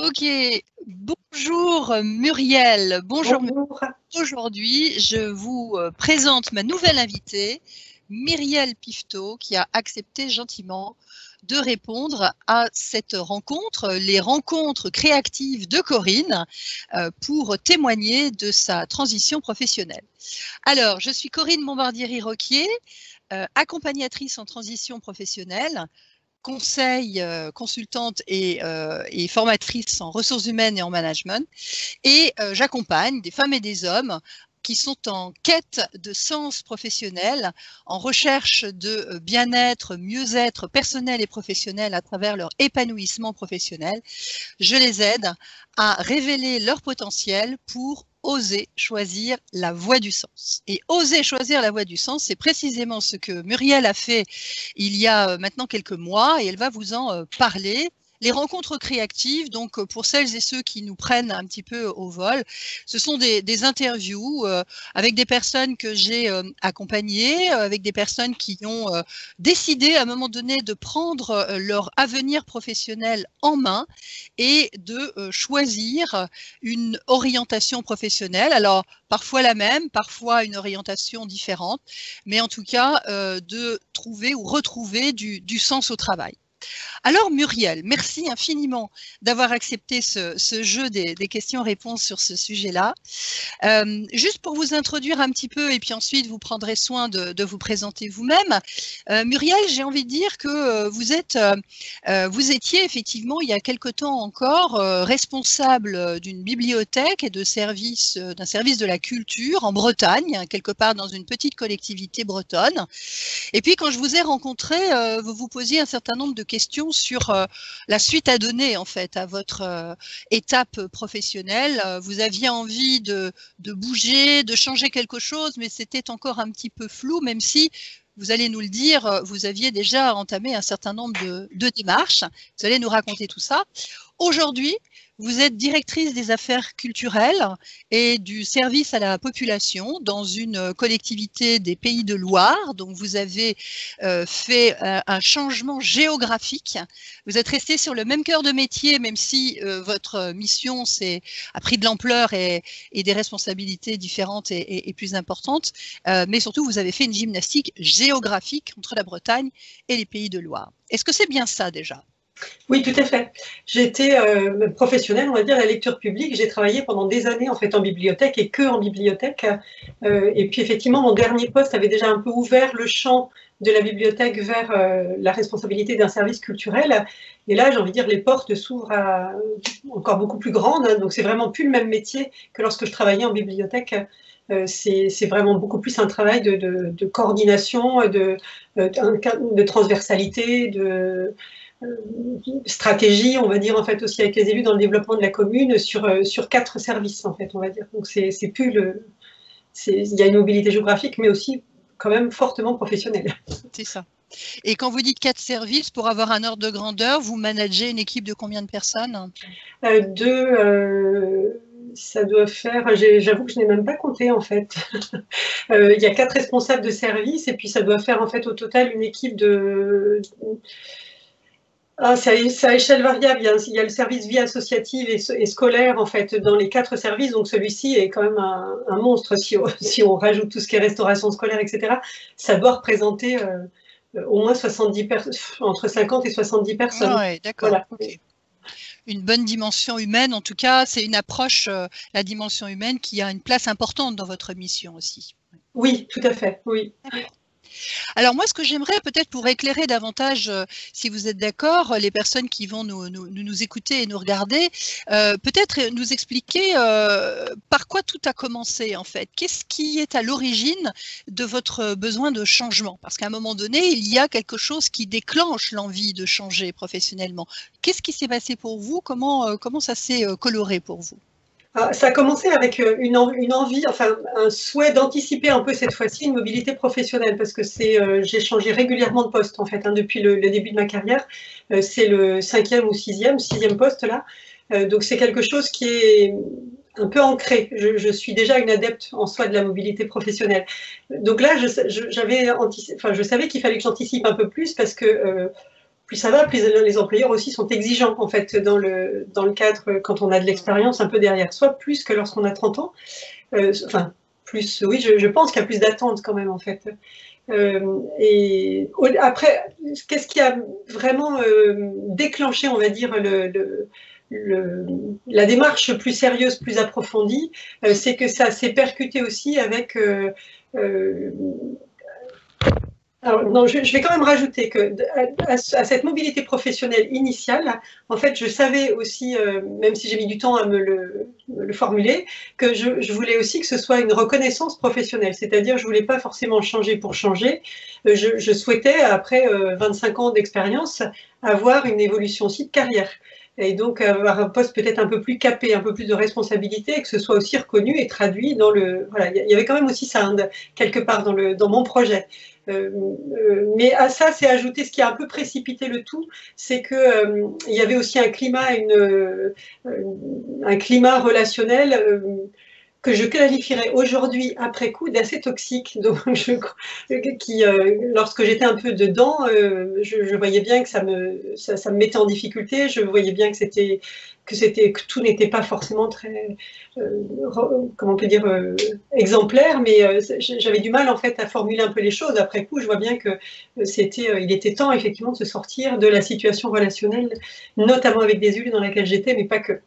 Ok, bonjour Muriel, bonjour. Bonjour. Aujourd'hui, je vous présente ma nouvelle invitée, Myriel Piveteau, qui a accepté gentiment de répondre à cette rencontre, les rencontres créatives de Corinne, pour témoigner de sa transition professionnelle. Alors, je suis Corinne Bombardieri-Roquier, accompagnatrice en transition professionnelle, consultante et formatrice en ressources humaines et en management. Et j'accompagne des femmes et des hommes qui sont en quête de sens professionnel, en recherche de bien-être, mieux-être personnel et professionnel à travers leur épanouissement professionnel. Je les aide à révéler leur potentiel pour oser choisir la voie du sens. Et oser choisir la voie du sens, c'est précisément ce que Muriel a fait il y a maintenant quelques mois et elle va vous en parler. Les rencontres créatives, donc pour celles et ceux qui nous prennent un petit peu au vol, ce sont des interviews avec des personnes que j'ai accompagnées, avec des personnes qui ont décidé à un moment donné de prendre leur avenir professionnel en main et de choisir une orientation professionnelle. Alors, parfois la même, parfois une orientation différente, mais en tout cas, de trouver ou retrouver du sens au travail. Alors Muriel, merci infiniment d'avoir accepté ce jeu des questions-réponses sur ce sujet-là. Juste pour vous introduire un petit peu et puis ensuite vous prendrez soin de vous présenter vous-même. Muriel, j'ai envie de dire que vous étiez effectivement il y a quelque temps encore responsable d'une bibliothèque et d'un service de la culture en Bretagne, quelque part dans une petite collectivité bretonne. Et puis quand je vous ai rencontré, vous vous posiez un certain nombre de questions sur la suite à donner en fait à votre étape professionnelle. Vous aviez envie de bouger, de changer quelque chose, mais c'était encore un petit peu flou, même si, vous allez nous le dire, vous aviez déjà entamé un certain nombre de démarches. Vous allez nous raconter tout ça. Aujourd'hui, vous êtes directrice des affaires culturelles et du service à la population dans une collectivité des Pays de Loire. Donc, vous avez fait un changement géographique. Vous êtes resté sur le même cœur de métier, même si votre mission a pris de l'ampleur et des responsabilités différentes et plus importantes. Mais surtout, vous avez fait une gymnastique géographique entre la Bretagne et les Pays de Loire. Est-ce que c'est bien ça déjà ? Oui, tout à fait. J'ai été professionnelle, on va dire, la lecture publique. J'ai travaillé pendant des années en fait en bibliothèque et que en bibliothèque. Et puis effectivement, mon dernier poste avait déjà un peu ouvert le champ de la bibliothèque vers la responsabilité d'un service culturel. Et là, j'ai envie de dire, les portes s'ouvrent encore beaucoup plus grandes. Hein, donc c'est vraiment plus le même métier que lorsque je travaillais en bibliothèque. C'est vraiment beaucoup plus un travail de coordination, de transversalité, de stratégie, on va dire, en fait, aussi avec les élus dans le développement de la commune sur 4 services, en fait, on va dire. Donc, c'est plus il y a une mobilité géographique, mais aussi quand même fortement professionnelle. C'est ça. Et quand vous dites 4 services, pour avoir un ordre de grandeur, vous managez une équipe de combien de personnes ? Ça doit faire, j'avoue que je n'ai même pas compté en fait. Il y a 4 responsables de service et puis ça doit faire en fait au total une équipe de... Ah, c'est à échelle variable. Il y a le service vie associative et scolaire en fait dans les 4 services. Donc celui-ci est quand même un monstre si on rajoute tout ce qui est restauration scolaire, etc. Ça doit représenter au moins 70 entre 50 et 70 personnes. Ah ouais, d'accord. Voilà. Okay. Une bonne dimension humaine, en tout cas, c'est une approche, la dimension humaine, qui a une place importante dans votre mission aussi. Oui, tout à fait, oui. Alors moi, ce que j'aimerais peut-être pour éclairer davantage, si vous êtes d'accord, les personnes qui vont nous écouter et nous regarder, peut-être nous expliquer par quoi tout a commencé en fait. Qu'est-ce qui est à l'origine de votre besoin de changement? Parce qu'à un moment donné, il y a quelque chose qui déclenche l'envie de changer professionnellement. Qu'est-ce qui s'est passé pour vous? Comment ça s'est coloré pour vous? Ça a commencé avec une envie, enfin un souhait d'anticiper un peu cette fois-ci une mobilité professionnelle parce que j'ai changé régulièrement de poste en fait hein, depuis le début de ma carrière. C'est le 5e ou 6e poste là. Donc c'est quelque chose qui est un peu ancré. Je suis déjà une adepte en soi de la mobilité professionnelle. Donc là, je savais qu'il fallait que j'anticipe un peu plus parce que plus ça va, plus les employeurs aussi sont exigeants, en fait, dans le cadre, quand on a de l'expérience un peu derrière soi, plus que lorsqu'on a 30 ans. Enfin, plus, oui, je pense qu'il y a plus d'attentes quand même, en fait. Et après, qu'est-ce qui a vraiment déclenché, on va dire, la démarche plus sérieuse, plus approfondie, c'est que ça s'est percuté aussi avec alors, non, je vais quand même rajouter que à cette mobilité professionnelle initiale, en fait, je savais aussi, même si j'ai mis du temps à me le formuler, que je voulais aussi que ce soit une reconnaissance professionnelle. C'est-à-dire, je voulais pas forcément changer pour changer. Je souhaitais, après 25 ans d'expérience, avoir une évolution aussi de carrière. Et donc avoir un poste peut-être un peu plus capé, un peu plus de responsabilité, et que ce soit aussi reconnu et traduit dans le... Voilà, il y avait quand même aussi ça, hein, quelque part dans mon projet. Mais à ça, c'est ajouté ce qui a un peu précipité le tout, c'est que il y avait aussi un climat, un climat relationnel que je qualifierais aujourd'hui, après coup, d'assez toxique. Donc, lorsque j'étais un peu dedans, je voyais bien que ça me mettait en difficulté. Je voyais bien que tout n'était pas forcément très, comment on peut dire, exemplaire. Mais j'avais du mal en fait à formuler un peu les choses. Après coup, je vois bien que il était temps effectivement de se sortir de la situation relationnelle, notamment avec des élus dans laquelle j'étais, mais pas que.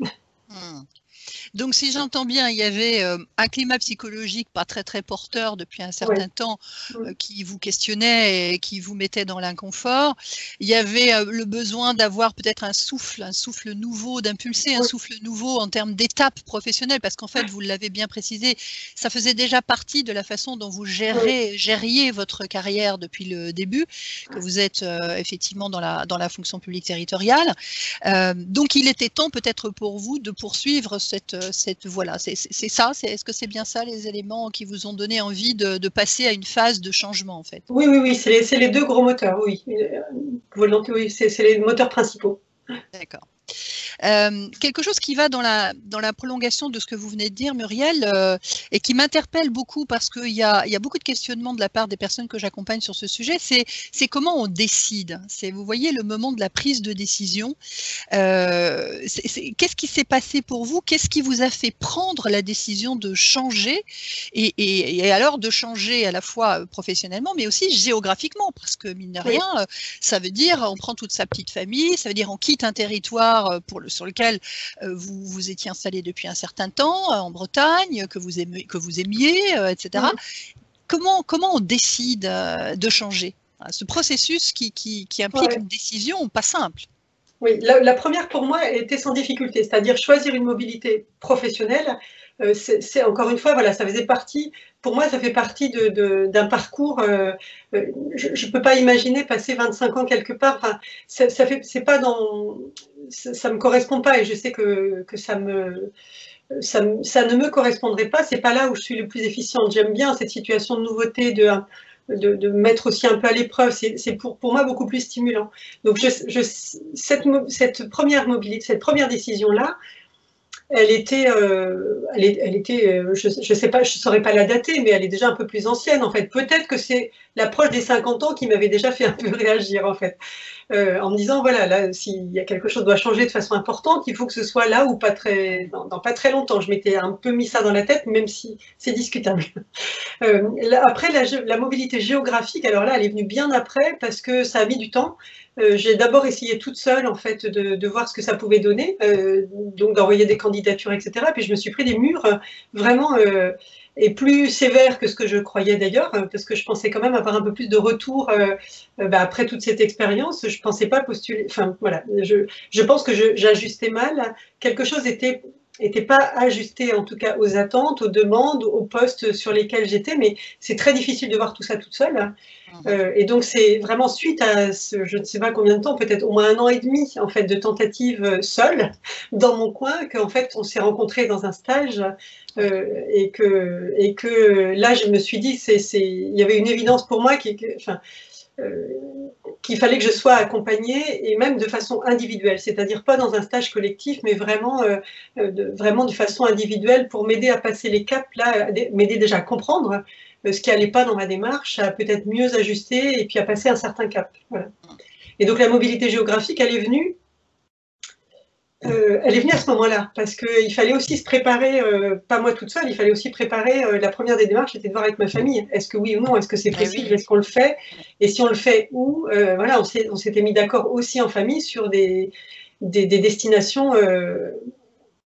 Donc, si j'entends bien, il y avait un climat psychologique pas très très porteur depuis un certain temps qui vous questionnait et qui vous mettait dans l'inconfort. Il y avait le besoin d'avoir peut-être un souffle nouveau, d'impulser un souffle nouveau en termes d'étapes professionnelles, parce qu'en fait, vous l'avez bien précisé, ça faisait déjà partie de la façon dont vous gériez votre carrière depuis le début, que vous êtes effectivement dans la fonction publique territoriale. Donc, il était temps peut-être pour vous de poursuivre cette voie-là. C'est ça, est-ce que c'est bien ça les éléments qui vous ont donné envie de passer à une phase de changement en fait? Oui, c'est les deux gros moteurs, oui. Volonté, oui, c'est les moteurs principaux. D'accord. Quelque chose qui va dans la prolongation de ce que vous venez de dire, Muriel, et qui m'interpelle beaucoup parce qu'il y a beaucoup de questionnements de la part des personnes que j'accompagne sur ce sujet, c'est comment on décide. Vous voyez, le moment de la prise de décision. Qu'est-ce qui s'est passé pour vous? Qu'est-ce qui vous a fait prendre la décision de changer et alors de changer à la fois professionnellement, mais aussi géographiquement, parce que mine de rien, ça veut dire on prend toute sa petite famille, ça veut dire on quitte un territoire sur lequel vous étiez installé depuis un certain temps, en Bretagne, que vous aimiez, etc. Comment on décide de changer? Ce processus qui implique une décision pas simple. Oui, la première pour moi était sans difficulté, c'est-à-dire choisir une mobilité professionnelle. C'est encore une fois, voilà, ça faisait partie, pour moi, ça fait partie d'un parcours. Je ne peux pas imaginer passer 25 ans quelque part. Enfin, c'est pas ça me correspond pas et je sais que ça ne me correspondrait pas. C'est pas là où je suis le plus efficiente. J'aime bien cette situation de nouveauté, de mettre aussi un peu à l'épreuve, c'est pour moi beaucoup plus stimulant. Donc cette première décision-là, elle était, je sais pas, je saurais pas la dater, mais elle est déjà un peu plus ancienne en fait. Peut-être que c'est l'approche des 50 ans qui m'avait déjà fait un peu réagir en fait, en me disant voilà, là, s'il y a quelque chose qui doit changer de façon importante, il faut que ce soit là ou dans pas très longtemps. Je m'étais un peu mis ça dans la tête, même si c'est discutable. Après, la mobilité géographique, alors là, elle est venue bien après parce que ça a mis du temps. J'ai d'abord essayé toute seule, en fait, de voir ce que ça pouvait donner, donc d'envoyer des candidatures, etc. Puis je me suis pris des murs vraiment et plus sévères que ce que je croyais d'ailleurs, parce que je pensais quand même avoir un peu plus de retour après toute cette expérience. Je pensais pas postuler. Enfin, voilà, je pense que j'ajustais mal. Quelque chose n'était pas ajusté, en tout cas, aux attentes, aux demandes, aux postes sur lesquels j'étais, mais c'est très difficile de voir tout ça toute seule. Et donc, c'est vraiment suite à je ne sais pas combien de temps, peut-être au moins 1 an et demi, en fait, de tentatives seule, dans mon coin, qu'en fait, on s'est rencontrés dans un stage, et que là, je me suis dit, il y avait une évidence pour moi qu'il fallait que je sois accompagnée et même de façon individuelle, c'est-à-dire pas dans un stage collectif, mais vraiment, vraiment de façon individuelle pour m'aider à passer les caps, là, m'aider déjà à comprendre ce qui n'allait pas dans ma démarche, à peut-être mieux ajuster et puis à passer un certain cap. Voilà. Et donc la mobilité géographique, elle est venue à ce moment-là, parce qu'il fallait aussi se préparer, pas moi toute seule, il fallait aussi préparer, la première des démarches, c'était de voir avec ma famille, est-ce que oui ou non, est-ce que c'est possible, est-ce qu'on le fait, et si on le fait où, voilà, on s'était mis d'accord aussi en famille sur des destinations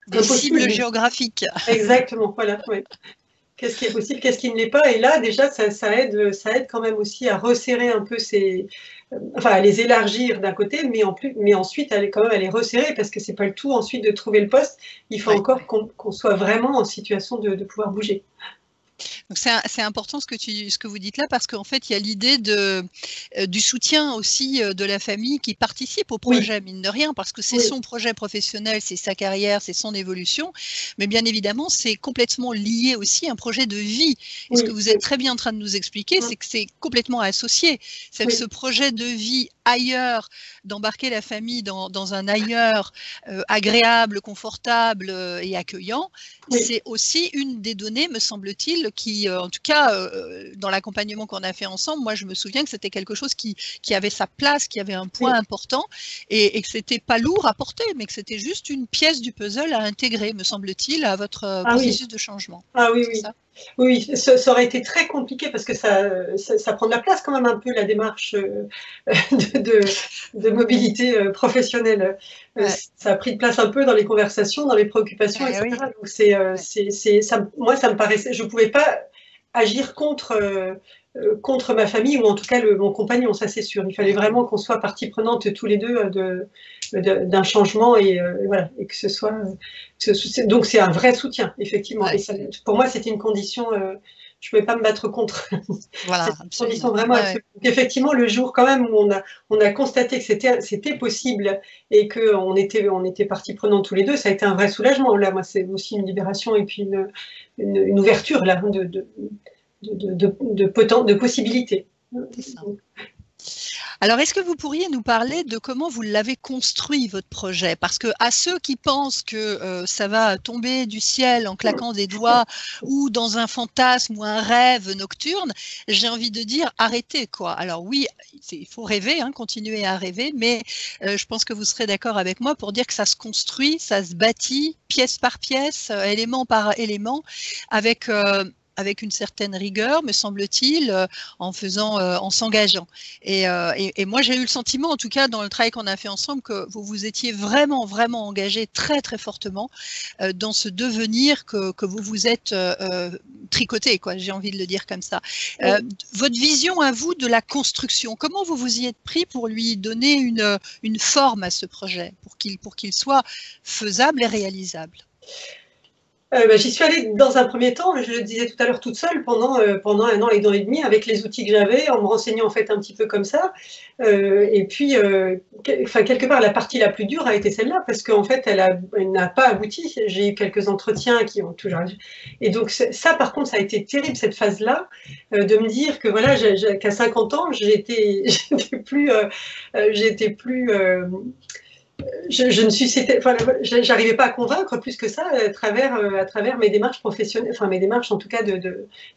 des cibles géographiques. Exactement, voilà, ouais. Qu'est-ce qui est possible, qu'est-ce qui ne l'est pas, et là déjà ça aide quand même aussi à resserrer un peu enfin à les élargir d'un côté, mais ensuite quand même à les resserrer, parce que c'est pas le tout ensuite de trouver le poste, il faut encore qu'on soit vraiment en situation de pouvoir bouger. Donc c'est important ce que vous dites là, parce qu'en fait il y a l'idée du soutien aussi de la famille qui participe au projet, mine de rien, parce que c'est son projet professionnel, c'est sa carrière, c'est son évolution, mais bien évidemment c'est complètement lié aussi à un projet de vie. Et ce que vous êtes très bien en train de nous expliquer, c'est que c'est complètement associé. C'est que ce projet de vie ailleurs, d'embarquer la famille dans un ailleurs agréable, confortable et accueillant, c'est aussi une des données, me semble-t-il, qui, en tout cas, dans l'accompagnement qu'on a fait ensemble, moi je me souviens que c'était quelque chose qui avait sa place, qui avait un point important, et que c'était pas lourd à porter, mais que c'était juste une pièce du puzzle à intégrer, me semble-t-il, à votre processus de changement. Ah oui, oui. Oui, ça aurait été très compliqué, parce que ça prend de la place quand même un peu, la démarche de mobilité professionnelle. Ça a pris de place un peu dans les conversations, dans les préoccupations, etc. Donc moi, ça me paraissait, je ne pouvais pas agir contre ma famille, ou en tout cas mon compagnon, ça c'est sûr. Il fallait vraiment qu'on soit partie prenante tous les deux d'un changement, et voilà, et que ce soit donc c'est un vrai soutien, effectivement. Et ça, pour moi, c'était une condition, je ne pouvais pas me battre contre. Voilà, c'est une condition vraiment absolue. Effectivement, le jour quand même où on a constaté que c'était possible, et qu'on était partie prenante tous les deux, ça a été un vrai soulagement. Là, moi, c'est aussi une libération, et puis une ouverture là, de possibilités. C'est ça. Alors, est-ce que vous pourriez nous parler de comment vous l'avez construit, votre projet? Parce que à ceux qui pensent que ça va tomber du ciel en claquant des doigts, ou dans un fantasme ou un rêve nocturne, j'ai envie de dire arrêtez, quoi. Alors oui, il faut rêver, hein, continuer à rêver, mais je pense que vous serez d'accord avec moi pour dire que ça se construit, ça se bâtit pièce par pièce, élément par élément, avec une certaine rigueur, me semble-t-il, en s'engageant. Et moi, j'ai eu le sentiment, en tout cas, dans le travail qu'on a fait ensemble, que vous vous étiez vraiment, vraiment engagé très, très fortement dans ce devenir que vous vous êtes tricoté, quoi. J'ai envie de le dire comme ça. Votre vision à vous de la construction, comment vous vous y êtes pris pour lui donner une forme à ce projet, pour qu'il soit faisable et réalisable? J'y suis allée dans un premier temps, je le disais tout à l'heure, toute seule pendant 1 an et demi, avec les outils que j'avais, en me renseignant en fait un petit peu comme ça. Et puis, quelque part, la partie la plus dure a été celle-là, parce qu'en fait, elle n'a pas abouti. J'ai eu quelques entretiens qui ont toujours... Et donc ça, par contre, ça a été terrible, cette phase-là, de me dire que voilà, qu'à 50 ans, j'étais plus... je ne suis, enfin, j'arrivais pas à convaincre plus que ça à travers mes démarches professionnelles, enfin mes démarches en tout cas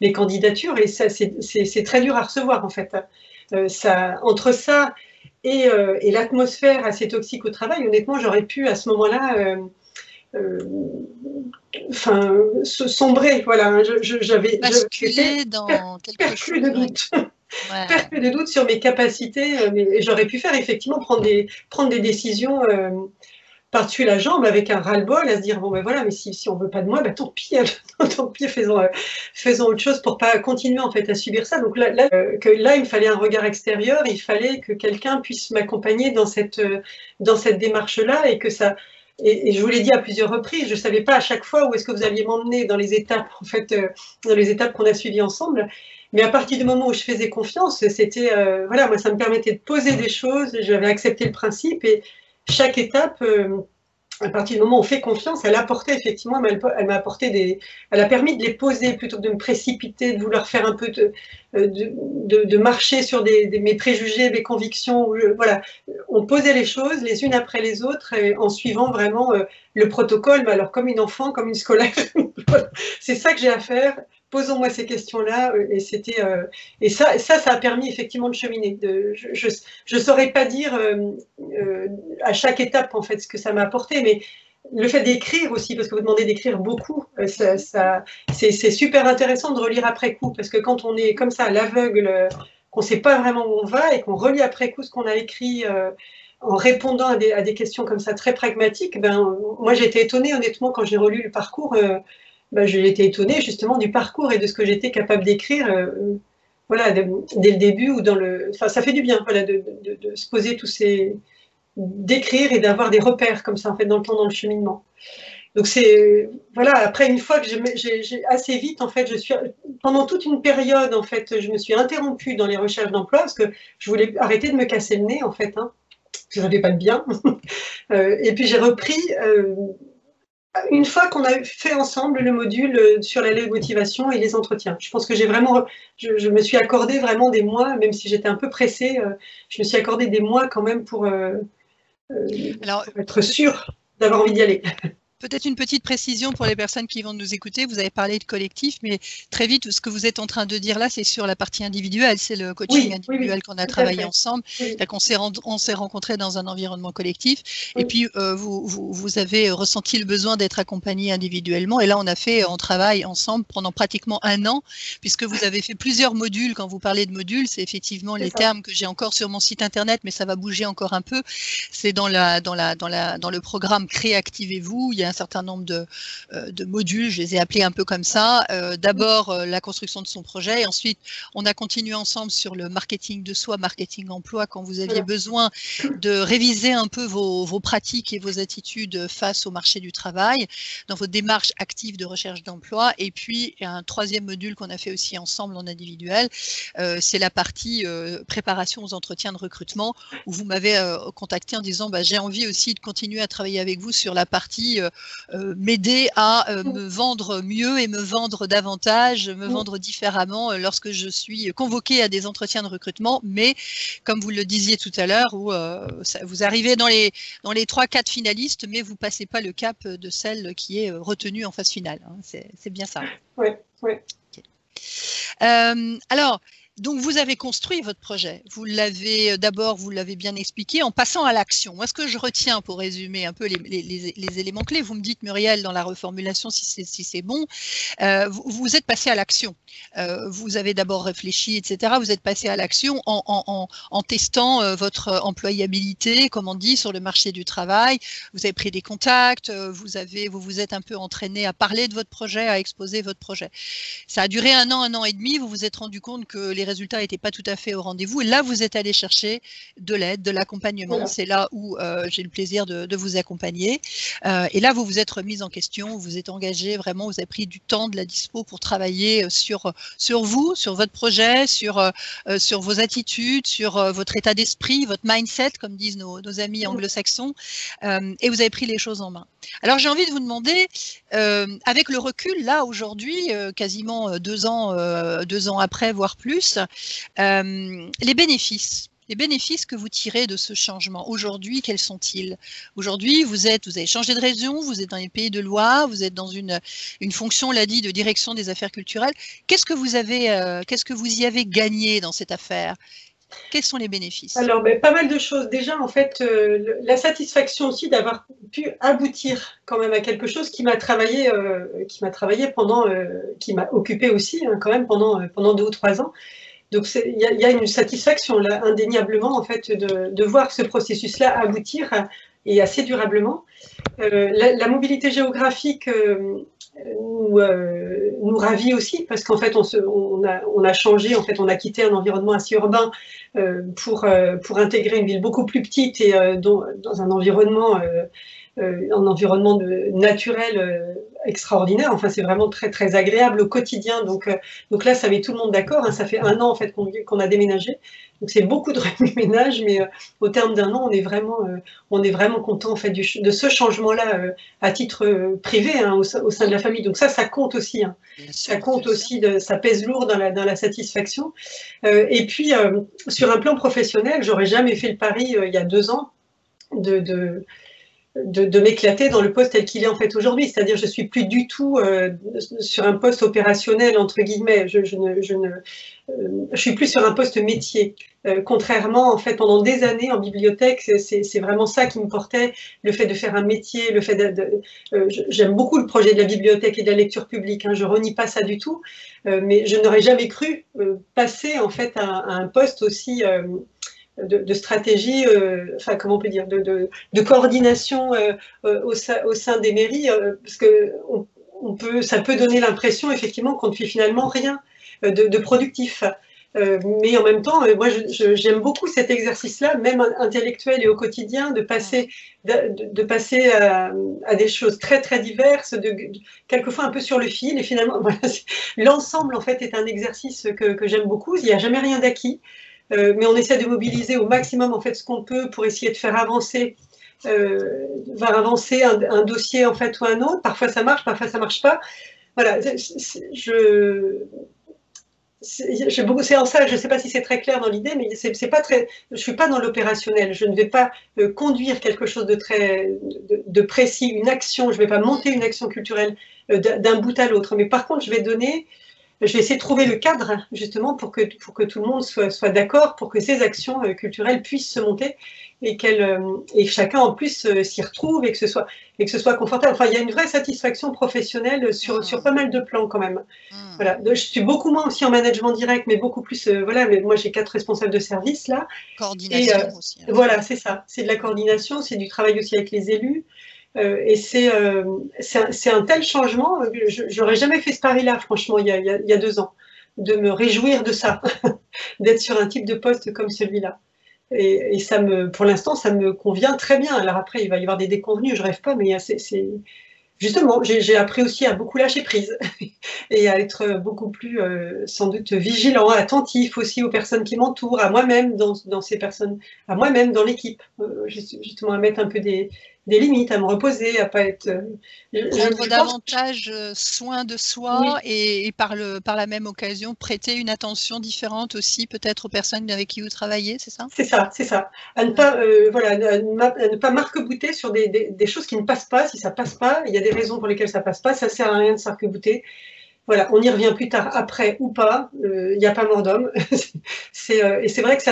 mes candidatures, et ça c'est très dur à recevoir en fait. Entre ça et l'atmosphère assez toxique au travail, honnêtement, j'aurais pu à ce moment-là sombrer, voilà. J'avais dans quelque chose de doute. Perte de doute sur mes capacités, mais j'aurais pu faire effectivement prendre des décisions par-dessus la jambe, avec un ras-le-bol, à se dire bon ben voilà, mais si on veut pas de moi, ben tant pis, tant pis, faisons autre chose pour pas continuer en fait à subir ça. Donc là, il me fallait un regard extérieur, il fallait que quelqu'un puisse m'accompagner dans cette démarche-là, et que ça... Et je vous l'ai dit à plusieurs reprises, je ne savais pas à chaque fois où est-ce que vous alliez m'emmener dans les étapes, en fait, dans les étapes qu'on a suivies ensemble. Mais à partir du moment où je faisais confiance, c'était, voilà, moi, ça me permettait de poser des choses, j'avais accepté le principe, et chaque étape, à partir du moment où on fait confiance, elle a apporté effectivement, elle m'a apporté elle a permis de les poser plutôt que de me précipiter, de vouloir faire un peu de marcher sur mes préjugés, mes convictions. Voilà, on posait les choses les unes après les autres en suivant vraiment le protocole, mais alors comme une enfant, comme une scolaire. Voilà. C'est ça que j'ai à faire. Posons-moi ces questions-là, et ça a permis effectivement de cheminer. Je saurais pas dire à chaque étape en fait ce que ça m'a apporté, mais le fait d'écrire aussi, parce que vous demandez d'écrire beaucoup, c'est super intéressant de relire après coup, parce que quand on est comme ça à l'aveugle, qu'on ne sait pas vraiment où on va et qu'on relit après coup ce qu'on a écrit en répondant à des questions comme ça très pragmatiques, ben, moi j'ai été étonnée honnêtement quand j'ai relu le parcours. Ben, j'ai été étonnée justement du parcours et de ce que j'étais capable d'écrire, voilà, dès le début ou dans le. Enfin, ça fait du bien, voilà, de se poser d'écrire et d'avoir des repères comme ça en fait dans le temps, dans le cheminement. Donc c'est voilà. Après, une fois que j'ai assez vite en fait, pendant toute une période en fait, je me suis interrompue dans les recherches d'emploi parce que je voulais arrêter de me casser le nez en fait. Hein, je n'avais pas de bien. Et puis j'ai repris. Une fois qu'on a fait ensemble le module sur la motivation et les entretiens. Je pense que je me suis accordé vraiment des mois, même si j'étais un peu pressée, je me suis accordé des mois quand même pour être sûre d'avoir envie d'y aller. Peut-être une petite précision pour les personnes qui vont nous écouter. Vous avez parlé de collectif, mais très vite, ce que vous êtes en train de dire là, c'est sur la partie individuelle. C'est le coaching individuel qu'on a travaillé ensemble. Oui. On s'est rencontrés dans un environnement collectif. Oui. Et puis, vous avez ressenti le besoin d'être accompagné individuellement. Et là, on travaille ensemble pendant pratiquement 1 an, puisque vous avez fait plusieurs modules. Quand vous parlez de modules, c'est effectivement les termes que j'ai encore sur mon site internet, mais ça va bouger encore un peu. C'est dans le programme Créactivez-vous. Il y a un certain nombre de modules, je les ai appelés un peu comme ça. D'abord, la construction de son projet, et ensuite, on a continué ensemble sur le marketing de soi, marketing emploi, quand vous aviez besoin de réviser un peu vos pratiques et vos attitudes face au marché du travail, dans vos démarches actives de recherche d'emploi. Et puis, un 3e module qu'on a fait aussi ensemble en individuel, c'est la partie préparation aux entretiens de recrutement, où vous m'avez contacté en disant j'ai envie aussi de continuer à travailler avec vous sur la partie m'aider à me vendre mieux et me vendre davantage, me vendre différemment lorsque je suis convoquée à des entretiens de recrutement. Mais comme vous le disiez tout à l'heure, vous arrivez dans les 3-4 finalistes, mais vous ne passez pas le cap de celle qui est retenue en phase finale. Hein. C'est bien ça. Oui, oui. Okay. Alors, donc, vous avez construit votre projet. Vous l'avez bien expliqué en passant à l'action. Moi, ce que je retiens pour résumer un peu les éléments clés, vous me dites, Muriel, dans la reformulation, si c'est bon, vous êtes passé à l'action. Vous avez d'abord réfléchi, etc. Vous êtes passé à l'action en testant votre employabilité, comme on dit, sur le marché du travail. Vous avez pris des contacts, vous vous êtes un peu entraîné à parler de votre projet, à exposer votre projet. Ça a duré 1 an et demi. Vous vous êtes rendu compte que les résultats n'étaient pas tout à fait au rendez-vous. Et là, vous êtes allé chercher de l'aide, de l'accompagnement. Voilà. C'est là où j'ai le plaisir de vous accompagner. Et là, vous vous êtes remise en question, vous vous êtes engagé vraiment, vous avez pris du temps, de la dispo pour travailler sur vous, sur votre projet, sur vos attitudes, sur votre état d'esprit, votre mindset, comme disent nos amis anglo-saxons. Et vous avez pris les choses en main. Alors, j'ai envie de vous demander, avec le recul, là, aujourd'hui, quasiment 2 ans après, voire plus, les bénéfices que vous tirez de ce changement aujourd'hui, quels sont-ils? Aujourd'hui, vous avez changé de région, vous êtes dans les Pays de Loire, vous êtes dans une fonction, on l'a dit, de direction des affaires culturelles. Qu'est-ce que vous y avez gagné dans cette affaire? Quels sont les bénéfices? Alors, pas mal de choses. Déjà, en fait, la satisfaction aussi d'avoir pu aboutir quand même à quelque chose qui m'a travaillé pendant, qui m'a occupé aussi quand même pendant 2 ou 3 ans. Donc, il y a une satisfaction là, indéniablement, en fait, de voir ce processus-là aboutir et assez durablement. La mobilité géographique nous ravit aussi parce qu'en fait, on a changé, en fait, on a quitté un environnement assez urbain pour intégrer une ville beaucoup plus petite et dans un environnement naturel extraordinaire. Enfin, c'est vraiment très, très agréable au quotidien. Donc là, ça met tout le monde d'accord, hein. Ça fait 1 an, en fait, qu'on a déménagé. Donc, c'est beaucoup de remue-ménage, mais au terme d'1 an, on est vraiment content, en fait, de ce changement-là, à titre privé, hein, au sein de la famille. Donc ça compte aussi, hein. Ça compte aussi, ça pèse lourd dans la satisfaction. Et puis, sur un plan professionnel, j'aurais jamais fait le pari, il y a 2 ans, de m'éclater dans le poste tel qu'il est en fait aujourd'hui. C'est-à-dire, je suis plus du tout sur un poste opérationnel, entre guillemets. Je suis plus sur un poste métier. Contrairement, en fait, pendant des années en bibliothèque, c'est vraiment ça qui me portait, le fait de faire un métier, le fait j'aime beaucoup le projet de la bibliothèque et de la lecture publique, hein, je renie pas ça du tout, mais je n'aurais jamais cru passer en fait à un poste aussi de stratégie, enfin comment on peut dire, de coordination au sein des mairies, parce que ça peut donner l'impression effectivement qu'on ne fait finalement rien de productif. Mais en même temps, moi j'aime beaucoup cet exercice-là, même intellectuel et au quotidien, de passer à des choses très très diverses, quelquefois un peu sur le fil, et finalement voilà, l'ensemble en fait est un exercice que j'aime beaucoup. Il n'y a jamais rien d'acquis. Mais on essaie de mobiliser au maximum en fait ce qu'on peut pour essayer de faire avancer, un dossier en fait ou un autre. Parfois ça marche, parfois ça marche pas. Voilà, c'est en ça, je ne sais pas si c'est très clair dans l'idée, mais c'est pas très. Je suis pas dans l'opérationnel. Je ne vais pas conduire quelque chose de précis, une action. Je ne vais pas monter une action culturelle d'un bout à l'autre. Mais par contre, je vais essayer de trouver le cadre, justement, pour que tout le monde soit d'accord, pour que ces actions culturelles puissent se monter et et chacun, en plus, s'y retrouve et que ce soit confortable. Enfin, il y a une vraie satisfaction professionnelle sur pas mal de plans, quand même. Voilà. Je suis beaucoup moins aussi en management direct, mais beaucoup plus, voilà, mais moi, j'ai 4 responsables de service, là. Coordination aussi. Hein. Voilà, c'est ça. C'est de la coordination, c'est du travail aussi avec les élus. Et c'est un tel changement, j'aurais jamais fait ce pari-là, franchement, il y a 2 ans, de me réjouir de ça, d'être sur un type de poste comme celui-là. Et pour l'instant, ça me convient très bien. Alors après, il va y avoir des déconvenus, je rêve pas, mais justement, j'ai appris aussi à beaucoup lâcher prise et à être beaucoup plus, sans doute, vigilant, attentif aussi aux personnes qui m'entourent, à moi-même dans ces personnes, à moi-même dans l'équipe, justement à mettre un peu des limites, à me reposer, à pas être. Prendre davantage soin de soi, oui. et par la même occasion prêter une attention différente aussi peut-être aux personnes avec qui vous travaillez, c'est ça? C'est ça, c'est ça. À ne pas, voilà, à ne pas marque-bouter sur des choses qui ne passent pas. Si ça passe pas, il y a des raisons pour lesquelles ça passe pas. Ça sert à rien de s'arc-bouter. Voilà, on y revient plus tard, après ou pas. Il n'y a pas mort d'homme. Et c'est vrai que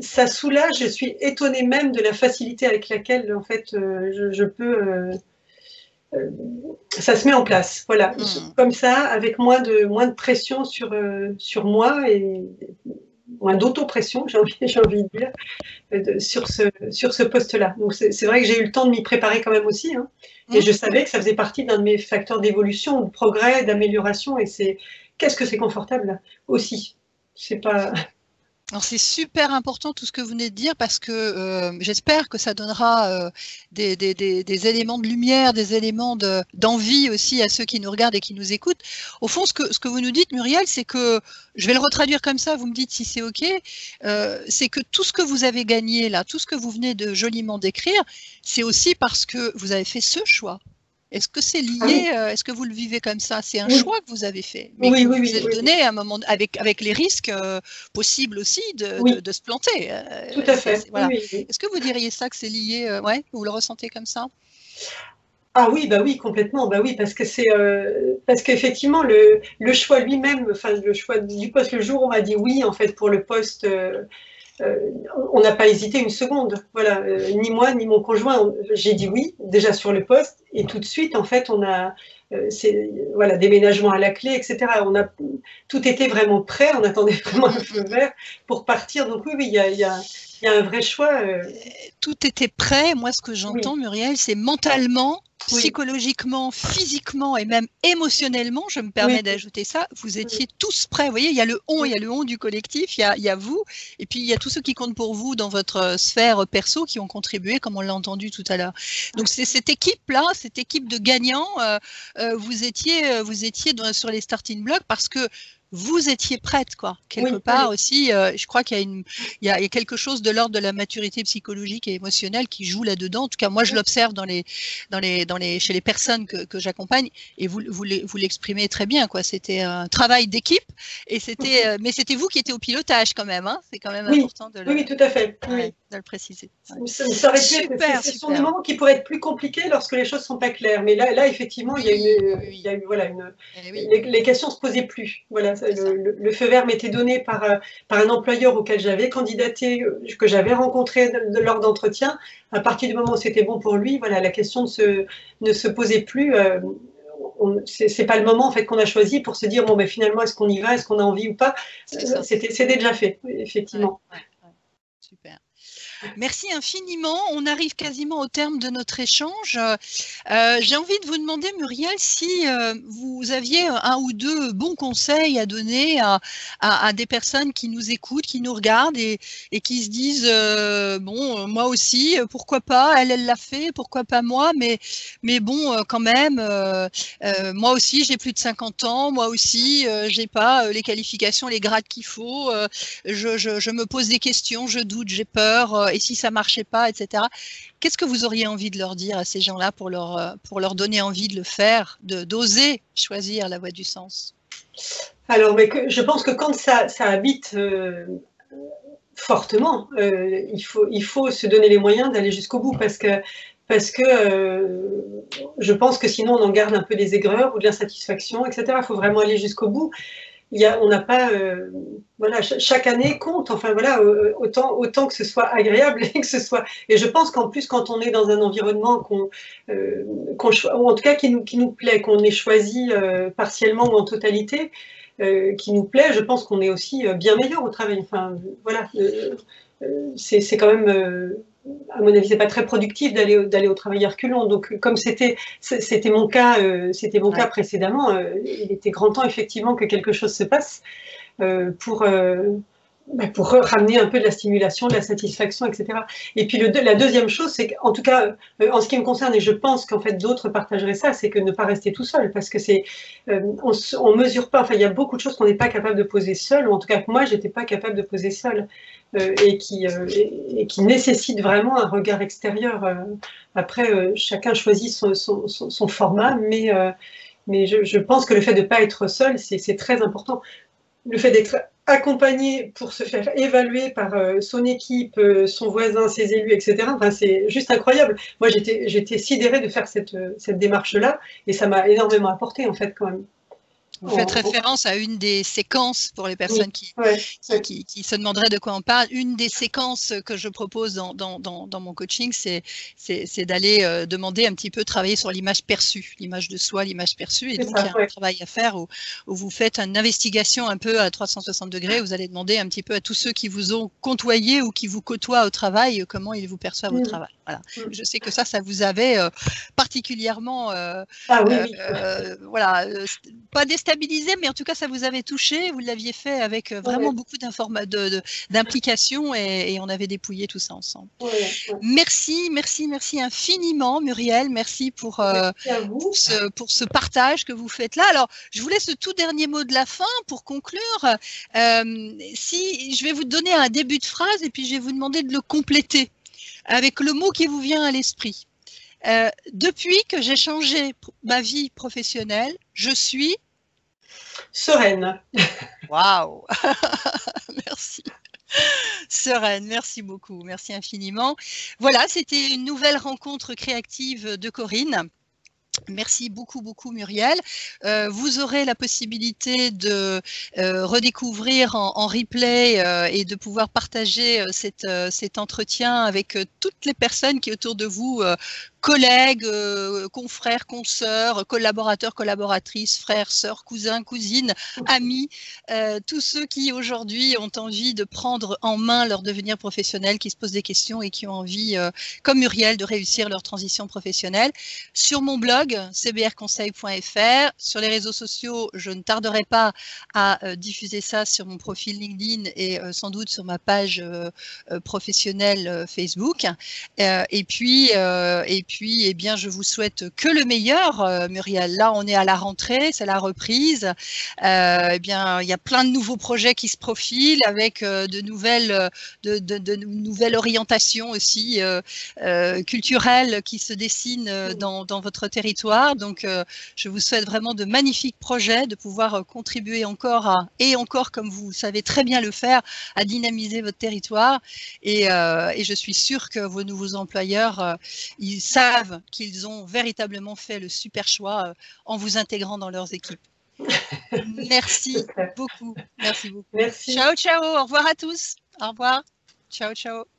ça soulage. Je suis étonnée même de la facilité avec laquelle, en fait, je peux. Ça se met en place, voilà, comme ça, avec moins de pression sur moi et moins d'autopression, j'ai envie de dire, sur ce poste-là. Donc c'est vrai que j'ai eu le temps de m'y préparer quand même aussi, hein, et je savais que ça faisait partie d'un de mes facteurs d'évolution, de progrès, d'amélioration, et qu'est-ce que c'est confortable aussi. C'est pas. Alors c'est super important tout ce que vous venez de dire, parce que j'espère que ça donnera des éléments de lumière, des éléments d'envie aussi à ceux qui nous regardent et qui nous écoutent. Au fond, ce que vous nous dites, Muriel, c'est que, je vais le retraduire comme ça, vous me dites si c'est OK, c'est que tout ce que vous avez gagné là, tout ce que vous venez de joliment décrire, c'est aussi parce que vous avez fait ce choix. Est-ce que c'est lié, est-ce que vous le vivez comme ça? C'est un choix que vous avez fait, mais que vous vous êtes donné à un moment, avec les risques possibles aussi de se planter. Tout à fait. Voilà. Est-ce que vous diriez ça, que c'est lié, ouais, vous le ressentez comme ça? Ah oui, bah oui, complètement, bah oui, parce qu'effectivement le choix lui-même, enfin le choix du poste, le jour où on m'a dit oui, en fait, pour le poste. On n'a pas hésité une seconde, voilà, ni moi ni mon conjoint, j'ai dit oui déjà sur le poste, et tout de suite en fait on a voilà, déménagement à la clé, etc. Tout était vraiment prêt, on attendait vraiment un feu vert pour partir. Donc oui, il y a un vrai choix. tout était prêt. Moi, ce que j'entends, Oui, Muriel, c'est mentalement, oui, psychologiquement, physiquement et même émotionnellement, je me oui, permets d'ajouter ça, vous oui, étiez tous prêts. Vous voyez, il y a le on, il oui, y a le on du collectif, il y a vous, et puis il y a tous ceux qui comptent pour vous dans votre sphère perso qui ont contribué, comme on l'a entendu tout à l'heure. Donc c'est cette équipe-là, cette équipe de gagnants, vous étiez sur les starting blocks parce que vous étiez prête, quoi. Quelque oui, part aussi, je crois qu'il y a il y a quelque chose de l'ordre de la maturité psychologique et émotionnelle qui joue là-dedans. En tout cas, moi, je l'observe chez les personnes que j'accompagne, et vous l'exprimez très bien, quoi. C'était un travail d'équipe, et mais c'était vous qui étiez au pilotage quand même, hein. C'est quand même oui, important oui, oui, tout à fait. Oui, ouais, oui. de le préciser. Ouais. Ça aurait pu être, Super, ce sont des super. moments qui pourraient être plus compliqués lorsque les choses sont pas claires. Mais là effectivement, Oui, oui, il y oui. a eu, voilà, Oui, les questions se posaient plus. Voilà, c'est ça. le feu vert m'était donné par un employeur auquel j'avais candidaté, que j'avais rencontré lors d'entretien. À partir du moment où c'était bon pour lui, voilà, la question ne se posait plus. C'est pas le moment en fait qu'on a choisi pour se dire bon ben finalement est-ce qu'on y va, est-ce qu'on a envie ou pas. C'est ça. C'était déjà fait, Ouais, effectivement. ouais, ouais. Super. Merci infiniment. On arrive quasiment au terme de notre échange. J'ai envie de vous demander, Muriel, si vous aviez un ou deux bons conseils à donner à des personnes qui nous écoutent, qui nous regardent et qui se disent bon, moi aussi, pourquoi pas, elle l'a fait, pourquoi pas moi, mais bon, quand même, moi aussi, j'ai plus de 50 ans, moi aussi, j'ai pas les qualifications, les grades qu'il faut, je me pose des questions, je doute, j'ai peur, et si ça marchait pas, etc. Qu'est-ce que vous auriez envie de leur dire à ces gens-là pour leur donner envie de le faire, d'oser choisir la voie du sens? Alors, mais je pense que quand ça habite fortement, il faut se donner les moyens d'aller jusqu'au bout parce que je pense que sinon on en garde un peu des aigreurs ou de l'insatisfaction, etc. Il faut vraiment aller jusqu'au bout. On n'a pas, voilà, chaque année compte. Enfin voilà, autant que ce soit agréable et que ce soit. Et je pense qu'en plus, quand on est dans un environnement ou en tout cas qui nous plaît, qu'on ait choisi partiellement ou en totalité, qui nous plaît, je pense qu'on est aussi bien meilleur au travail. Enfin voilà, c'est quand même. À mon avis, c'est pas très productif d'aller au travail à reculons. Donc, comme c'était mon cas, Ouais. précédemment, il était grand temps effectivement que quelque chose se passe euh, pour euh, pour ramener un peu de la stimulation, de la satisfaction, etc. Et puis la deuxième chose, c'est qu'en tout cas, en ce qui me concerne, et je pense qu'en fait d'autres partageraient ça, c'est que ne pas rester tout seul, parce que on mesure pas. Enfin, il y a beaucoup de choses qu'on n'est pas capable de poser seul, ou en tout cas que moi, j'étais pas capable de poser seul, et qui nécessitent vraiment un regard extérieur. Après, chacun choisit son format, mais je pense que le fait de ne pas être seul, c'est très important. Le fait d'être accompagné pour se faire évaluer par son équipe, son voisin, ses élus, etc. Enfin, c'est juste incroyable. Moi, j'étais sidérée de faire cette démarche-là, et ça m'a énormément apporté, en fait, quand même. Vous faites référence à une des séquences pour les Oui, personnes ouais, ouais. qui se demanderaient de quoi on parle. Une des séquences que je propose dans mon coaching, c'est d'aller demander un petit peu, travailler sur l'image perçue, l'image de soi, l'image perçue. Et C'est donc, il ça, y a un ouais. travail à faire où vous faites une investigation un peu à 360 degrés. Vous allez demander un petit peu à tous ceux qui vous ont côtoyé ou qui vous côtoient au travail, comment ils vous perçoivent au travail. Voilà. Je sais que ça vous avait particulièrement Ah oui, oui. voilà, pas déstabilisé, mais en tout cas, ça vous avait touché. Vous l'aviez fait avec vraiment Ouais, beaucoup d'implication et on avait dépouillé tout ça ensemble. ouais, ouais. Merci, merci, merci infiniment, Muriel. Merci Merci à vous. pour ce partage que vous faites là. Alors, je vous laisse le tout dernier mot de la fin pour conclure. Si je vais vous donner un début de phrase et puis je vais vous demander de le compléter avec le mot qui vous vient à l'esprit. Depuis que j'ai changé ma vie professionnelle, je suis Sereine. waouh. Merci. Sereine, merci beaucoup, merci infiniment. Voilà, c'était une nouvelle rencontre créative de Corinne. Merci beaucoup, beaucoup Muriel. Vous aurez la possibilité de redécouvrir en replay et de pouvoir partager cet entretien avec toutes les personnes qui autour de vous, collègues, confrères, consoeurs, collaborateurs, collaboratrices, frères, sœurs, cousins, cousines, amis, tous ceux qui aujourd'hui ont envie de prendre en main leur devenir professionnel, qui se posent des questions et qui ont envie, comme Muriel, de réussir leur transition professionnelle. Sur mon blog, cbrconseil.fr, sur les réseaux sociaux, je ne tarderai pas à diffuser ça sur mon profil LinkedIn et sans doute sur ma page professionnelle Facebook. Et puis, eh bien, je vous souhaite que le meilleur, Muriel. Là, on est à la rentrée, c'est la reprise. Eh bien, il y a plein de nouveaux projets qui se profilent avec de nouvelles orientations aussi culturelles qui se dessinent dans votre territoire. Donc, je vous souhaite vraiment de magnifiques projets, de pouvoir contribuer encore comme vous savez très bien le faire, à dynamiser votre territoire. Et je suis sûre que vos nouveaux employeurs, ils savent qu'ils ont véritablement fait le super choix en vous intégrant dans leurs équipes. Merci beaucoup. Merci beaucoup. Merci. Ciao, ciao. Au revoir à tous. Au revoir. Ciao, ciao.